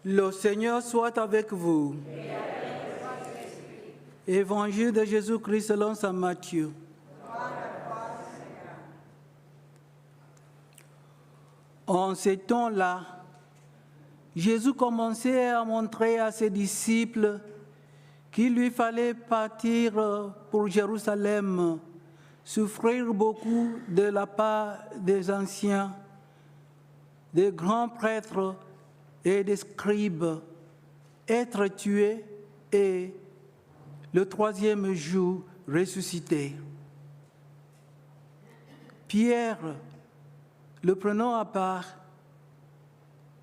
Le Seigneur soit avec vous. Évangile de Jésus-Christ selon saint Matthieu. En ces temps-là, Jésus commençait à montrer à ses disciples qu'il lui fallait partir pour Jérusalem, souffrir beaucoup de la part des anciens, des grands prêtres et des scribes, être tué et le troisième jour ressuscité. Pierre, le prenant à part,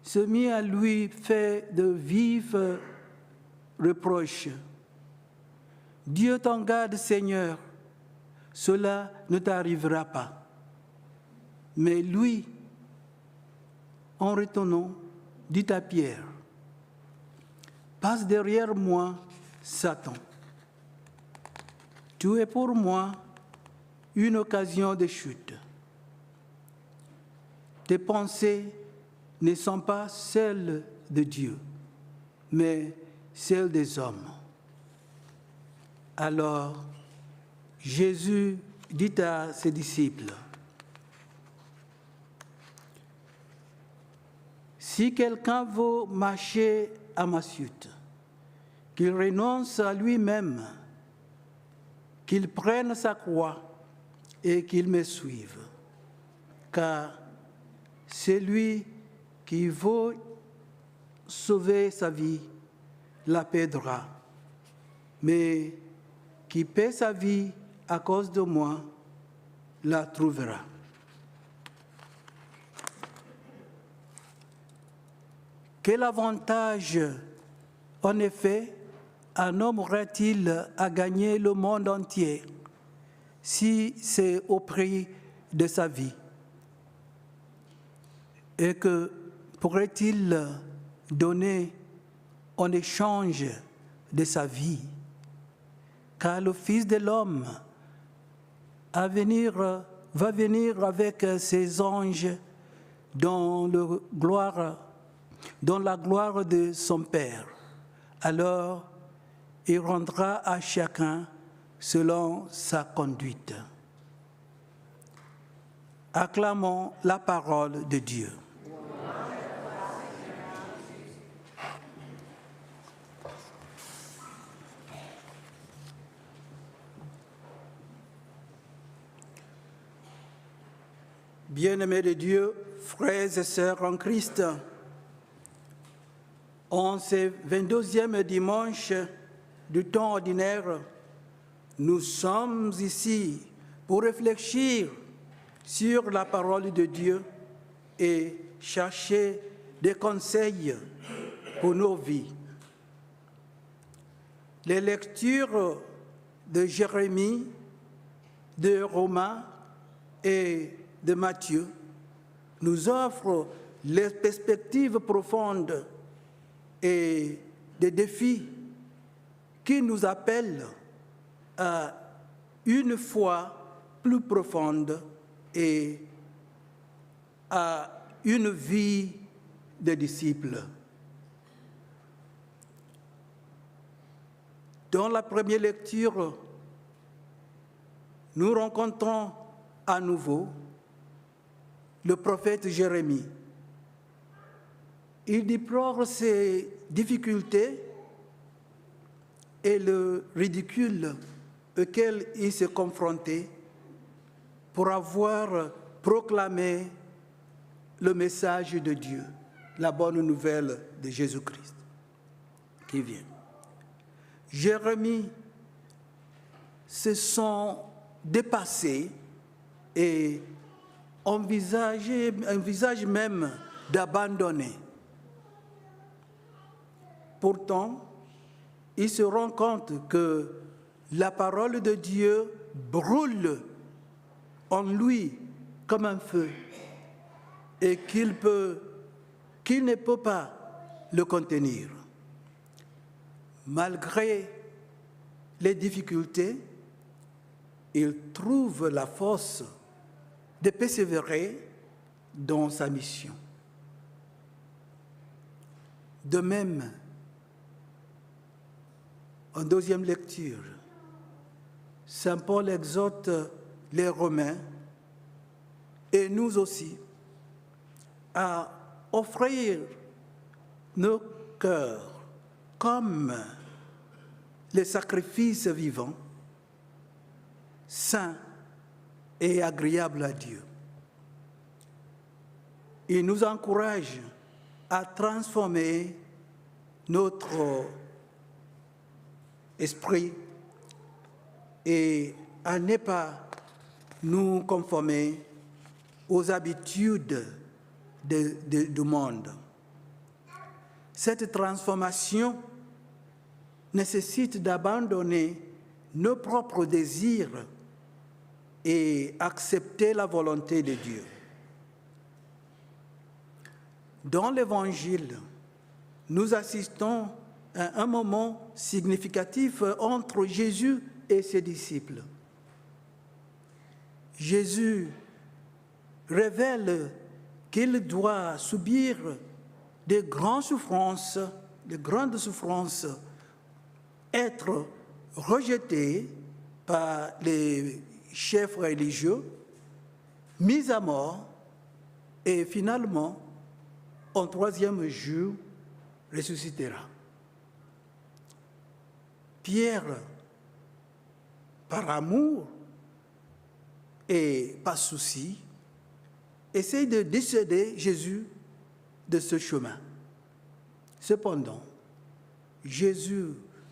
se mit à lui faire de vifs reproches. Dieu t'en garde, Seigneur, cela ne t'arrivera pas. Mais lui, en retournant, dit à Pierre, passe derrière moi, Satan. Tu es pour moi une occasion de chute. Tes pensées ne sont pas celles de Dieu, mais celles des hommes. Alors, Jésus dit à ses disciples, si quelqu'un veut marcher à ma suite, qu'il renonce à lui-même, qu'il prenne sa croix et qu'il me suive. Car celui qui veut sauver sa vie la perdra, mais qui perd sa vie à cause de moi la trouvera. Quel avantage, en effet, un homme aurait-il à gagner le monde entier si c'est au prix de sa vie? Et que pourrait-il donner en échange de sa vie? Car le Fils de l'homme va venir avec ses anges dans la gloire de son Père. Alors, il rendra à chacun selon sa conduite. Acclamons la parole de Dieu. Bien-aimés de Dieu, frères et sœurs en Christ, en ce 22e dimanche du temps ordinaire, nous sommes ici pour réfléchir sur la parole de Dieu et chercher des conseils pour nos vies. Les lectures de Jérémie, de Romains et de Matthieu nous offrent les perspectives profondes et des défis qui nous appellent à une foi plus profonde et à une vie de disciples. Dans la première lecture, nous rencontrons à nouveau le prophète Jérémie. Il déplore ses difficultés et le ridicule auquel il s'est confronté pour avoir proclamé le message de Dieu, la bonne nouvelle de Jésus-Christ qui vient. Jérémie se sent dépassé et envisage même d'abandonner. Pourtant, il se rend compte que la parole de Dieu brûle en lui comme un feu et qu'il ne peut pas le contenir. Malgré les difficultés, il trouve la force de persévérer dans sa mission. De même, en deuxième lecture, Saint Paul exhorte les Romains et nous aussi à offrir nos cœurs comme les sacrifices vivants, saints et agréables à Dieu. Il nous encourage à transformer notre esprit et à ne pas nous conformer aux habitudes du monde. Cette transformation nécessite d'abandonner nos propres désirs et accepter la volonté de Dieu. Dans l'Évangile, nous assistons à un moment significatif entre Jésus et ses disciples. Jésus révèle qu'il doit subir de grandes souffrances, être rejeté par les chefs religieux, mis à mort et finalement, au troisième jour, ressuscitera. Pierre, par amour et par souci, essaye de dissuader Jésus de ce chemin. Cependant, Jésus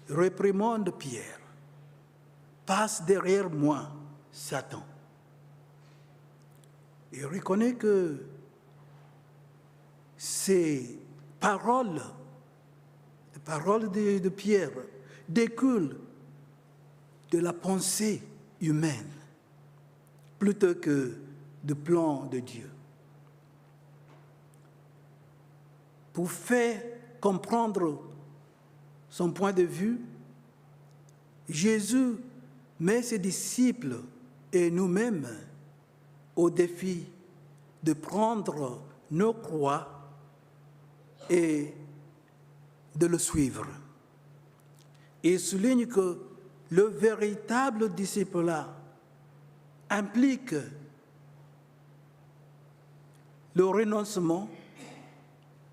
réprimande Pierre. « Passe derrière moi, Satan. » Il reconnaît que ces paroles, les paroles de Pierre, découlent de la pensée humaine plutôt que du plan de Dieu. Pour faire comprendre son point de vue, Jésus met ses disciples et nous-mêmes au défi de prendre nos croix et de le suivre. Il souligne que le véritable disciple-là implique le renoncement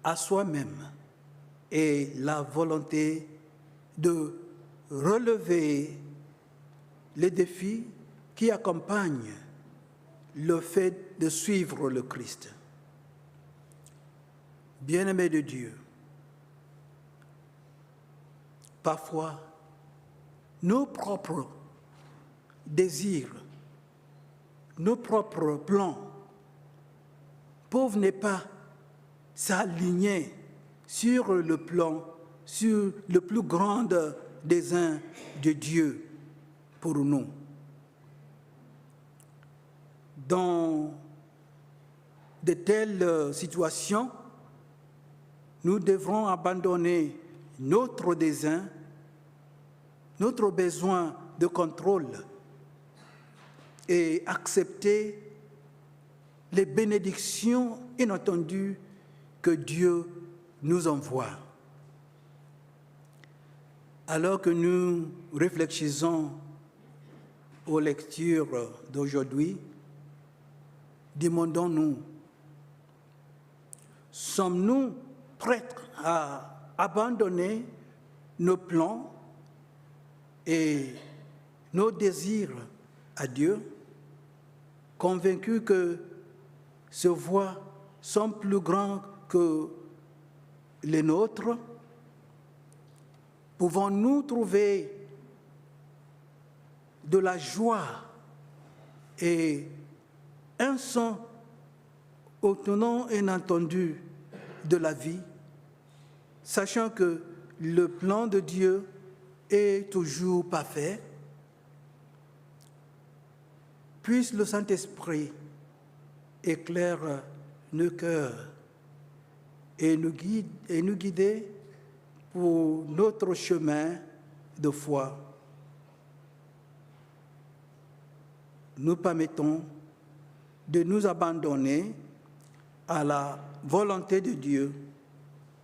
à soi-même et la volonté de relever les défis qui accompagnent le fait de suivre le Christ. Bien-aimés de Dieu, parfois, nos propres désirs, nos propres plans peuvent ne pas s'aligner sur le plan, sur le plus grand dessein de Dieu pour nous. Dans de telles situations, nous devrons abandonner notre dessein, notre besoin de contrôle et accepter les bénédictions inattendues que Dieu nous envoie. Alors que nous réfléchissons aux lectures d'aujourd'hui, demandons-nous, sommes-nous prêts à abandonner nos plans et nos désirs à Dieu, convaincus que ses voies sont plus grandes que les nôtres? Pouvons-nous trouver de la joie et un sens au tenant inattendu de la vie, sachant que le plan de Dieu est toujours parfait? Puisse le Saint-Esprit éclaire nos cœurs et nous guider pour notre chemin de foi. Nous permettons de nous abandonner à la volonté de Dieu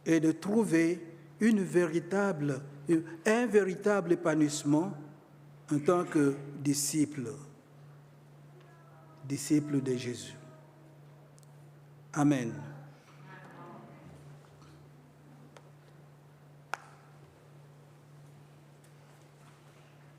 et de trouver un véritable épanouissement en tant que disciple de Jésus. Amen.